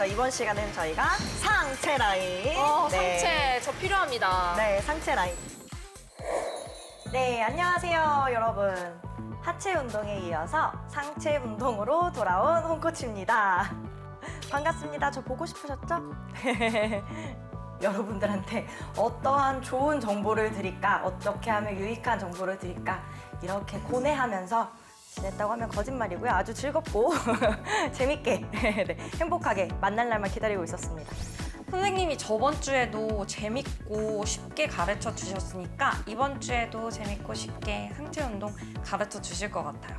그래서 이번 시간은 저희가 상체 라인. 상체 저 필요합니다. 네, 상체 라인. 네, 안녕하세요, 여러분. 하체 운동에 이어서 상체 운동으로 돌아온 홍코치입니다. 반갑습니다. 저 보고 싶으셨죠? 여러분들한테 어떠한 좋은 정보를 드릴까, 어떻게 하면 유익한 정보를 드릴까, 이렇게 고뇌하면서 지냈다고 하면 거짓말이고요. 아주 즐겁고 재밌게 네, 행복하게 만날 날만 기다리고 있었습니다. 선생님이 저번 주에도 재밌고 쉽게 가르쳐 주셨으니까 이번 주에도 재밌고 쉽게 상체 운동 가르쳐 주실 것 같아요.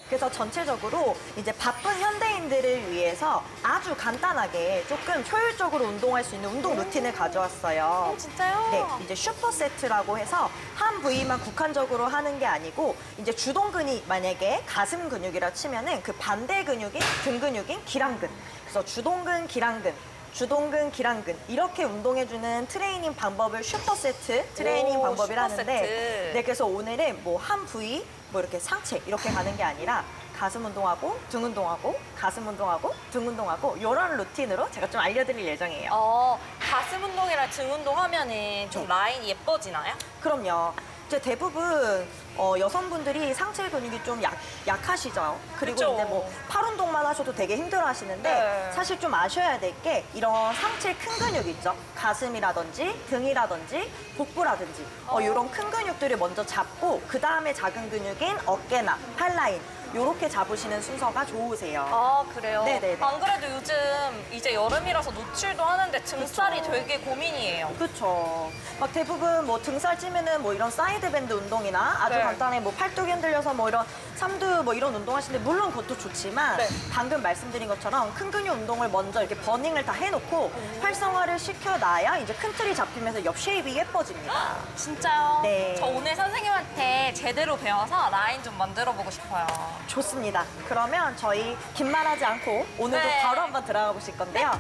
그래서 전체적으로 이제 바쁜 현대인들을 위해서 아주 간단하게 조금 효율적으로 운동할 수 있는 운동 루틴을 가져왔어요. 진짜요? 네, 이제 슈퍼 세트라고 해서 한 부위만 국한적으로 하는 게 아니고 이제 주동근이 만약에 가슴 근육이라 치면은 그 반대 근육인 등 근육인 기랑근. 그래서 주동근, 기랑근. 주동근, 기랑근 이렇게 운동해주는 트레이닝 방법을 슈퍼 세트 트레이닝 오, 방법이라는데 슈퍼세트. 네, 그래서 오늘은 뭐 한 부위 뭐 이렇게 상체 이렇게 가는 게 아니라 가슴 운동하고 등 운동하고 가슴 운동하고 등 운동하고 이런 루틴으로 제가 좀 알려드릴 예정이에요. 가슴 운동이랑 등 운동 하면은 좀 라인이 예뻐지나요? 그럼요. 이제 대부분 여성분들이 상체 근육이 좀 약하시죠. 그리고 그쵸. 이제 뭐 팔 운동만 하셔도 되게 힘들어 하시는데 네. 사실 좀 아셔야 될 게 이런 상체 큰 근육 있죠. 가슴이라든지 등이라든지 복부라든지 이런 큰 근육들을 먼저 잡고 그 다음에 작은 근육인 어깨나 팔 라인 요렇게 잡으시는 순서가 좋으세요. 아, 그래요? 네네네. 안 그래도 요즘 이제 여름이라서 노출도 하는데 등살이 그쵸. 되게 고민이에요. 그렇죠. 막 대부분 뭐 등살 찌면은 뭐 이런 사이드 밴드 운동이나 아주 네. 간단히 뭐 팔뚝 흔들려서 뭐 이런 삼두 뭐 이런 운동 하시는데 물론 그것도 좋지만 네. 방금 말씀드린 것처럼 큰 근육 운동을 먼저 이렇게 버닝을 다 해놓고 활성화를 시켜놔야 이제 큰 틀이 잡히면서 옆 쉐입이 예뻐집니다. 진짜요? 네. 저 오늘 선생님한테 제대로 배워서 라인 좀 만들어 보고 싶어요. 좋습니다. 그러면 저희 긴 말하지 않고 오늘도 네. 바로 한번 들어가 보실 건데요.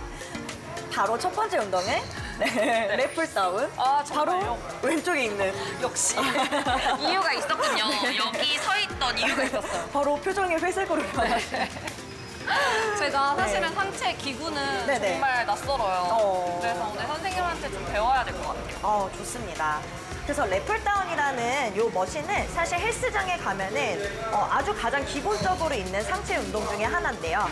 바로 첫 번째 운동은 네. 랩풀 다운. 아, 바로 정말요? 왼쪽에 있는 역시 이유가 있었군요. 네. 여기 서 있던 이유가 있었어요. 바로 표정이 회색으로 변하시네. 제가 사실은 네. 상체 기구는 네네. 정말 낯설어요. 그래서 어. 오늘 선생님한테 좀 배워야 될 것 같아요. 좋습니다. 그래서 랩풀다운이라는 요 머신은 사실 헬스장에 가면은 아주 가장 기본적으로 있는 상체 운동 중에 하나인데요.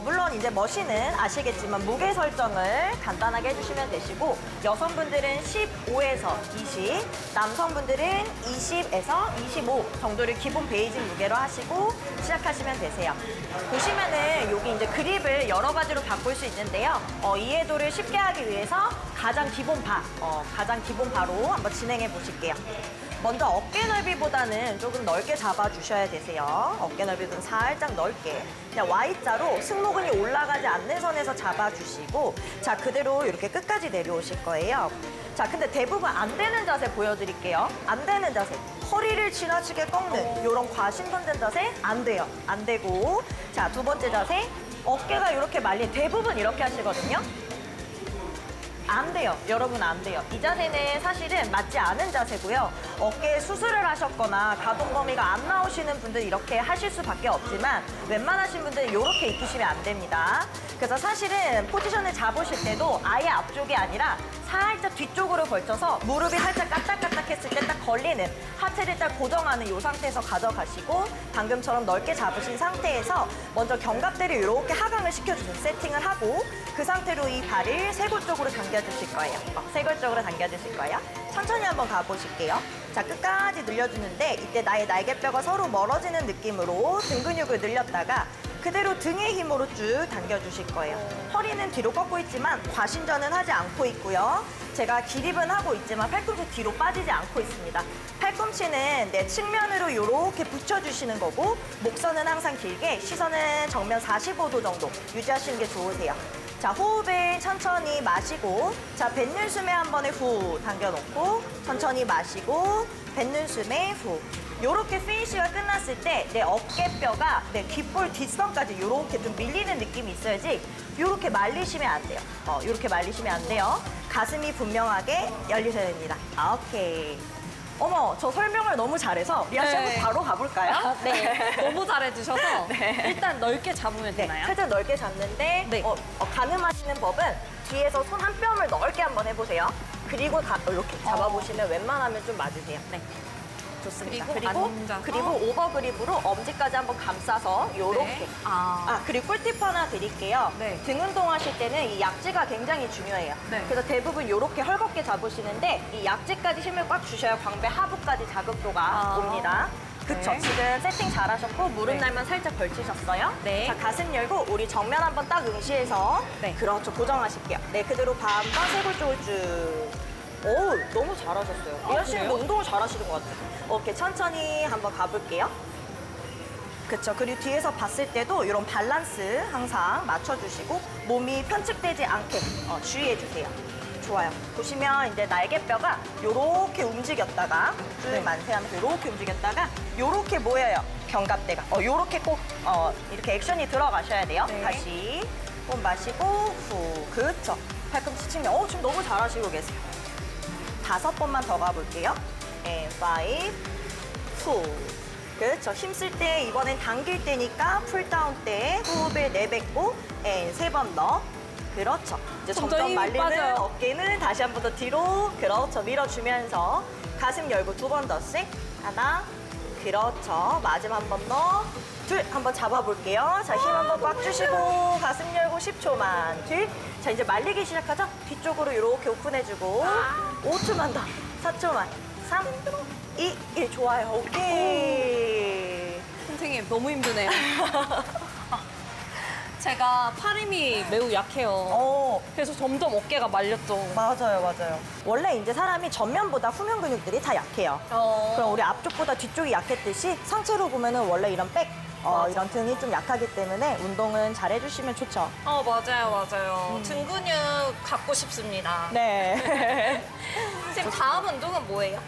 물론 이제 머신은 아시겠지만 무게 설정을 간단하게 해주시면 되시고 여성분들은 15에서 20, 남성분들은 20에서 25 정도를 기본 베이직 무게로 하시고 시작하시면 되세요. 보시면은 여기 이제 그립을 여러 가지로 바꿀 수 있는데요. 이해도를 쉽게 하기 위해서 가장 기본 바로 한번 진행해 보실게요. 먼저 어깨 넓이보다는 조금 넓게 잡아주셔야 되세요. 어깨 넓이는 살짝 넓게. 그냥 Y자로 승모근이 올라가지 않는 선에서 잡아주시고 자, 그대로 이렇게 끝까지 내려오실 거예요. 자, 근데 대부분 안 되는 자세 보여드릴게요. 안 되는 자세. 허리를 지나치게 꺾는 이런 과신분된 자세 안 돼요. 안 되고 자, 두 번째 자세. 어깨가 이렇게 말린 대부분 이렇게 하시거든요. 안 돼요. 여러분 안 돼요. 이 자세는 사실은 맞지 않은 자세고요. 어깨에 수술을 하셨거나 가동 범위가 안 나오시는 분들 이렇게 하실 수밖에 없지만 웬만하신 분들은 이렇게 입히시면 안 됩니다. 그래서 사실은 포지션을 잡으실 때도 아예 앞쪽이 아니라 살짝 뒤쪽으로 걸쳐서 무릎이 살짝 까딱까딱 했을 때 딱 걸리는 하체를 딱 고정하는 이 상태에서 가져가시고 방금처럼 넓게 잡으신 상태에서 먼저 견갑대를 이렇게 하강을 시켜주세요. 세팅을 하고 그 상태로 이 발을 쇄골 쪽으로 당겨주실 거예요. 쇄골 쪽으로 당겨주실 거예요. 천천히 한번 가보실게요. 자, 끝까지 늘려주는데 이때 나의 날개뼈가 서로 멀어지는 느낌으로 등 근육을 늘렸다가 그대로 등의 힘으로 쭉 당겨주실 거예요. 허리는 뒤로 꺾고 있지만 과신전은 하지 않고 있고요. 제가 기립은 하고 있지만 팔꿈치 뒤로 빠지지 않고 있습니다. 팔꿈치는 내 측면으로 이렇게 붙여주시는 거고 목선은 항상 길게 시선은 정면 45도 정도 유지하시는 게 좋으세요. 자, 호흡을 천천히 마시고 자, 뱉는 숨에 한 번에 후 당겨놓고 천천히 마시고 뱉는 숨에 후 요렇게 피니쉬가 끝났을 때 내 어깨뼈가 내 귓볼 뒷선까지 요렇게 좀 밀리는 느낌이 있어야지 요렇게 말리시면 안 돼요. 요렇게 말리시면 안 돼요. 가슴이 분명하게 열리셔야 됩니다. 오케이. 어머, 저 설명을 너무 잘해서 리아 씨 한번 바로 가볼까요? 아, 네. 너무 잘해주셔서 네. 일단 넓게 잡으면 네, 되나요? 살짝 넓게 잡는데 네. 가늠하시는 법은 뒤에서 손 한 뼘을 넓게 한번 해보세요. 그리고 이렇게 잡아보시면 웬만하면 좀 맞으세요. 네. 좋습니다. 그리고 앉아서. 그리고 오버그립으로 엄지까지 한번 감싸서 요렇게. 네. 아, 그리고 꿀팁 하나 드릴게요. 네. 등 운동하실 때는 이 약지가 굉장히 중요해요. 네. 그래서 대부분 이렇게 헐겁게 잡으시는데 이 약지까지 힘을 꽉 주셔야 광배 하부까지 자극도가 옵니다. 그쵸. 네. 지금 세팅 잘하셨고 무릎 네. 날만 살짝 걸치셨어요. 네. 자, 가슴 열고 우리 정면 한번 딱 응시해서 네. 그렇죠. 고정하실게요. 네, 그대로 바 한번 쇄골 쪽을 쭉. 오, 너무 잘하셨어요. 리아 씨는 그래요? 운동을 잘하시는 것 같아요. 오케이, 천천히 한번 가볼게요. 그쵸. 그리고 뒤에서 봤을 때도 이런 밸런스 항상 맞춰주시고 몸이 편측되지 않게 주의해주세요. 좋아요. 보시면 이제 날개뼈가 요렇게 움직였다가 쭉 네. 만세하면서 요렇게 움직였다가 요렇게 모여요. 견갑대가. 요렇게 꼭 이렇게 액션이 들어가셔야 돼요. 네. 다시 호흡 마시고 후. 그쵸. 팔꿈치 측면. 지금 너무 잘하시고 계세요. 5번만 더 가볼게요. And 5, 2. 그렇죠. 힘쓸 때 이번엔 당길 때니까 풀다운 때 호흡을 내뱉고 and 3번 더. 그렇죠. 이제 점점 점점 힘이 말리는 빠져요. 어깨는 다시 한 번 더 뒤로. 그렇죠. 밀어주면서 가슴 열고 2번 더씩. 하나. 그렇죠. 마지막 한 번 더. 둘. 한번 잡아볼게요. 자, 힘 한번 꽉 주시고 가슴 열고 10초만. 둘. 자, 이제 말리기 시작하죠? 뒤쪽으로 이렇게 오픈해주고 5초만 더. 4초만. 3, 2, 1. 좋아요. 오케이. 선생님 너무 힘드네요. 제가 팔 힘이 매우 약해요. 그래서 점점 어깨가 말렸죠. 맞아요, 맞아요. 원래 이제 사람이 전면보다 후면 근육들이 다 약해요. 그럼 우리 앞쪽보다 뒤쪽이 약했듯이 상체로 보면은 원래 이런 백, 이런 등이 좀 약하기 때문에 운동은 잘 해주시면 좋죠. 맞아요. 등 근육 갖고 싶습니다. 네. 선생님 다음 운동은 뭐예요?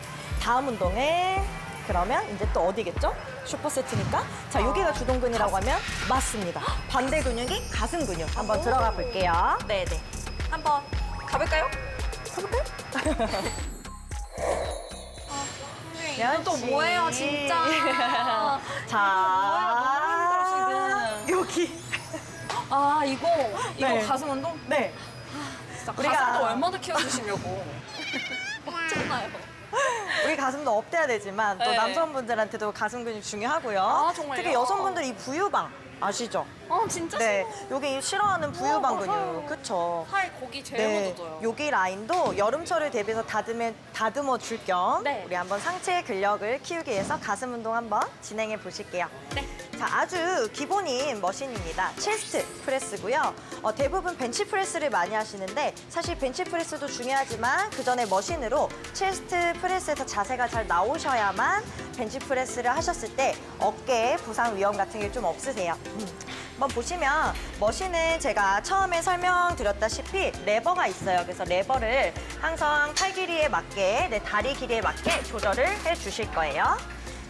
다음 운동에 그러면 이제 또 어디겠죠? 슈퍼세트니까. 자, 여기가 주동근이라고 하면 맞습니다. 반대 근육이 가슴 근육. 한번 들어가 볼게요. 네네. 한번 가볼까요? 가볼까요? 이건 또 뭐예요, 진짜. 자, 너무 힘들어, 여기. 이거 네. 가슴 운동? 네. 진짜 우리가- 가슴도 얼마나 키워주시려고. 맞잖아요. 우리 가슴도 업돼야 되지만 또 네. 남성분들한테도 가슴 근육 중요하고요. 아, 정말요? 특히 여성분들 이 부유방 아시죠? 진짜 네. 여기 싫어하는 부유방 맞아요. 근육. 그쵸? 팔 고기 제일 네, 묻어져요. 여기 라인도 여름철을 대비해서 다듬어 줄 겸 네. 우리 한번 상체 근력을 키우기 위해서 가슴 운동 한번 진행해 보실게요. 네. 자, 아주 기본인 머신입니다. 체스트 프레스고요. 대부분 벤치 프레스를 많이 하시는데 사실 벤치 프레스도 중요하지만 그 전에 머신으로 체스트 프레스에서 자세가 잘 나오셔야만 벤치 프레스를 하셨을 때 어깨 부상 위험 같은 게 좀 없으세요. 한번 보시면 머신은 제가 처음에 설명드렸다시피 레버가 있어요. 그래서 레버를 항상 팔 길이에 맞게, 다리 길이에 맞게 조절을 해주실 거예요.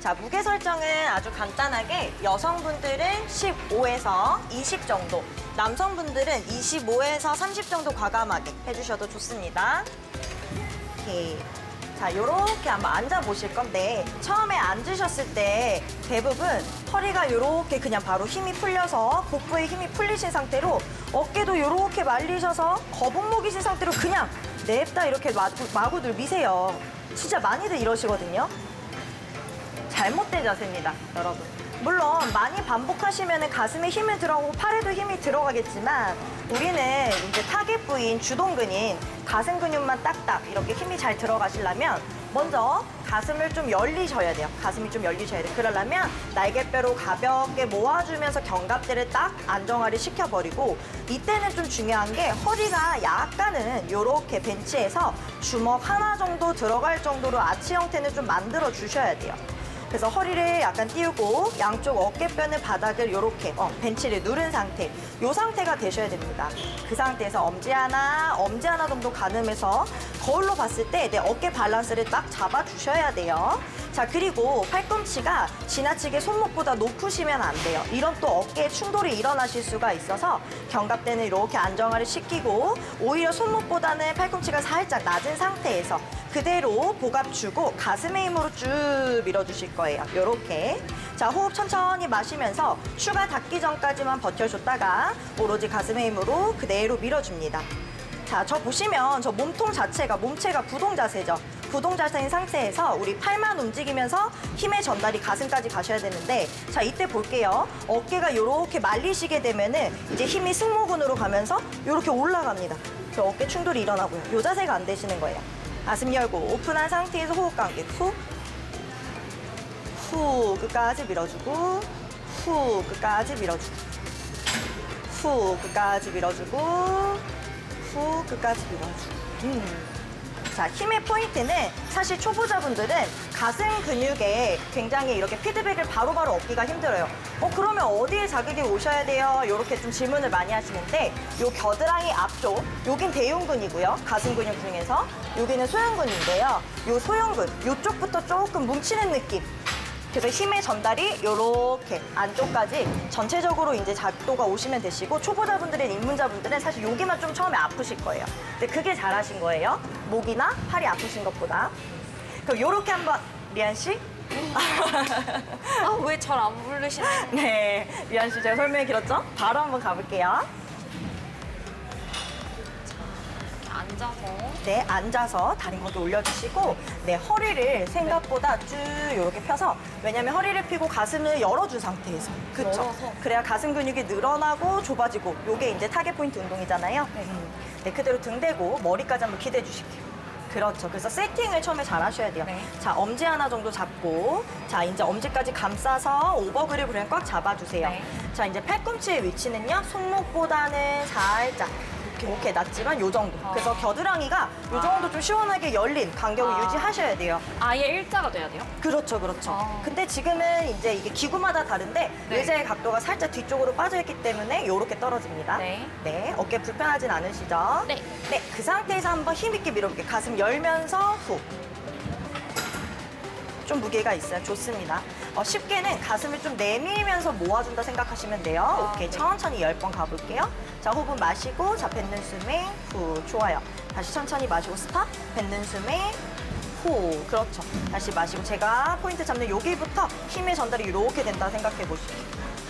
자, 무게 설정은 아주 간단하게 여성분들은 15에서 20 정도, 남성분들은 25에서 30 정도 과감하게 해주셔도 좋습니다. 오케이. 자, 요렇게 한번 앉아보실 건데 처음에 앉으셨을 때 대부분 허리가 요렇게 그냥 바로 힘이 풀려서 복부에 힘이 풀리신 상태로 어깨도 요렇게 말리셔서 거북목이신 상태로 그냥 냅다 이렇게 마구들 미세요. 진짜 많이들 이러시거든요. 잘못된 자세입니다, 여러분. 물론 많이 반복하시면 가슴에 힘이 들어가고 팔에도 힘이 들어가겠지만 우리는 이제 타겟 부위인 주동근인 가슴 근육만 딱딱 이렇게 힘이 잘 들어가시려면 먼저 가슴을 좀 열리셔야 돼요. 가슴이 좀 열리셔야 돼요. 그러려면 날개뼈로 가볍게 모아주면서 견갑대를 딱 안정화를 시켜버리고 이때는 좀 중요한 게 허리가 약간은 이렇게 벤치에서 주먹 하나 정도 들어갈 정도로 아치 형태는 좀 만들어 주셔야 돼요. 그래서 허리를 약간 띄우고 양쪽 어깨뼈는 바닥을 이렇게 벤치를 누른 상태, 이 상태가 되셔야 됩니다. 그 상태에서 엄지 하나 정도 가늠해서 거울로 봤을 때 내 어깨 밸런스를 딱 잡아주셔야 돼요. 자, 그리고 팔꿈치가 지나치게 손목보다 높으시면 안 돼요. 이런 또 어깨에 충돌이 일어나실 수가 있어서 견갑대는 이렇게 안정화를 시키고 오히려 손목보다는 팔꿈치가 살짝 낮은 상태에서 그대로 복압 주고 가슴의 힘으로 쭉 밀어주실 거예요. 요렇게. 자, 호흡 천천히 마시면서 추가 닿기 전까지만 버텨줬다가 오로지 가슴의 힘으로 그대로 밀어줍니다. 자, 저 보시면 저 몸통 자체가 몸체가 구동 자세죠. 구동 자세인 상태에서 우리 팔만 움직이면서 힘의 전달이 가슴까지 가셔야 되는데, 자, 이때 볼게요. 어깨가 이렇게 말리시게 되면은 이제 힘이 승모근으로 가면서 이렇게 올라갑니다. 그 어깨 충돌이 일어나고요. 이 자세가 안 되시는 거예요. 가슴 열고 오픈한 상태에서 호흡 감기 후, 후 끝까지 밀어주고, 후 끝까지 밀어주고, 후 끝까지 밀어주고, 후 끝까지 밀어주고. 자, 힘의 포인트는 사실 초보자분들은 가슴 근육에 굉장히 이렇게 피드백을 바로바로 얻기가 힘들어요. 그러면 어디에 자극이 오셔야 돼요? 이렇게 좀 질문을 많이 하시는데, 요 겨드랑이 앞쪽, 여긴 대흉근이고요. 가슴 근육 중에서 여기는 소형근인데요. 요 소형근, 요쪽부터 조금 뭉치는 느낌. 그래서 힘의 전달이 이렇게 안쪽까지 전체적으로 이제 작도가 오시면 되시고, 초보자분들은 입문자분들은 사실 여기만 좀 처음에 아프실 거예요. 근데 그게 잘하신 거예요. 목이나 팔이 아프신 것보다. 그럼 이렇게 한번 리안 씨. 아, 왜 잘 안 부르시나요? 네, 리안 씨 제가 설명이 길었죠? 바로 한번 가볼게요. 앉아서. 네, 앉아서 다리 거기 올려주시고, 네, 허리를 생각보다 쭉 이렇게 펴서, 왜냐면 허리를 펴고 가슴을 열어준 상태에서. 그쵸? 열어서. 그래야 가슴 근육이 늘어나고 좁아지고, 요게 이제 타겟 포인트 운동이잖아요. 네, 그대로 등 대고 머리까지 한번 기대해 주실게요. 그렇죠. 그래서 세팅을 처음에 잘 하셔야 돼요. 네. 자, 엄지 하나 정도 잡고, 자, 이제 엄지까지 감싸서 오버그립을 그냥 꽉 잡아주세요. 네. 자, 이제 팔꿈치의 위치는요, 손목보다는 살짝 이렇게 낮지만 요 정도. 그래서 겨드랑이가 요 정도 좀 시원하게 열린 간격을 유지하셔야 돼요. 아예 일자가 돼야 돼요? 그렇죠, 그렇죠. 근데 지금은 이제 이게 기구마다 다른데 네. 의자의 각도가 살짝 뒤쪽으로 빠져있기 때문에 요렇게 떨어집니다. 네. 네, 어깨 불편하진 않으시죠? 네. 네, 그 상태에서 한번 힘있게 밀어볼게요. 가슴 열면서 후. 좀 무게가 있어요. 좋습니다. 쉽게는 가슴을 좀 내밀면서 모아준다 생각하시면 돼요. 오케이, 천천히 10번 가볼게요. 자, 호흡 마시고, 자, 뱉는 숨에 후. 좋아요. 다시 천천히 마시고 스탑. 뱉는 숨에 후. 그렇죠. 다시 마시고, 제가 포인트 잡는 여기부터 힘의 전달이 이렇게 된다 생각해 보시죠.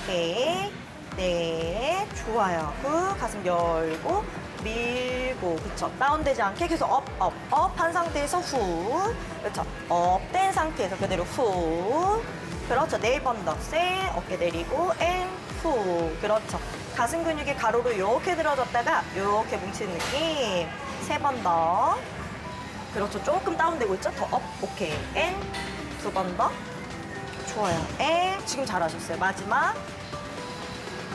오케이. 네, 좋아요. 후, 가슴 열고, 밀고, 그쵸. 다운되지 않게 계속 업 한 상태에서 후. 그렇죠. 업 된 상태에서 그대로 후. 그렇죠. 4번 더. 세, 어깨 내리고, 앤, 후. 그렇죠. 가슴 근육이 가로로 이렇게 들어졌다가 이렇게 뭉치는 느낌. 3번 더. 그렇죠. 조금 다운되고 있죠? 더 업. 오케이. 앤, 2번 더. 좋아요. 앤, 지금 잘하셨어요. 마지막.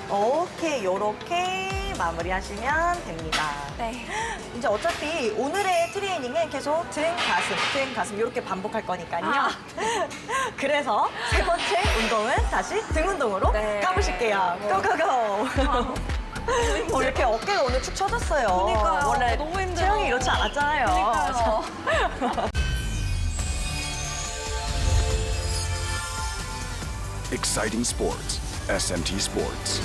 오케이, 요렇게 마무리하시면 됩니다. 네. 이제 어차피 오늘의 트레이닝은 계속 등, 가슴 이렇게 반복할 거니까요. 그래서 세 번째 운동은 다시 등 운동으로 네. 가보실게요. 고고고! 이렇게 어깨가 오늘 축 처졌어요. 그러니까요. 원래 너무 힘들어. 체형이 이렇지 않았잖아요. 그러니까요. Exciting sports. SMT Sports.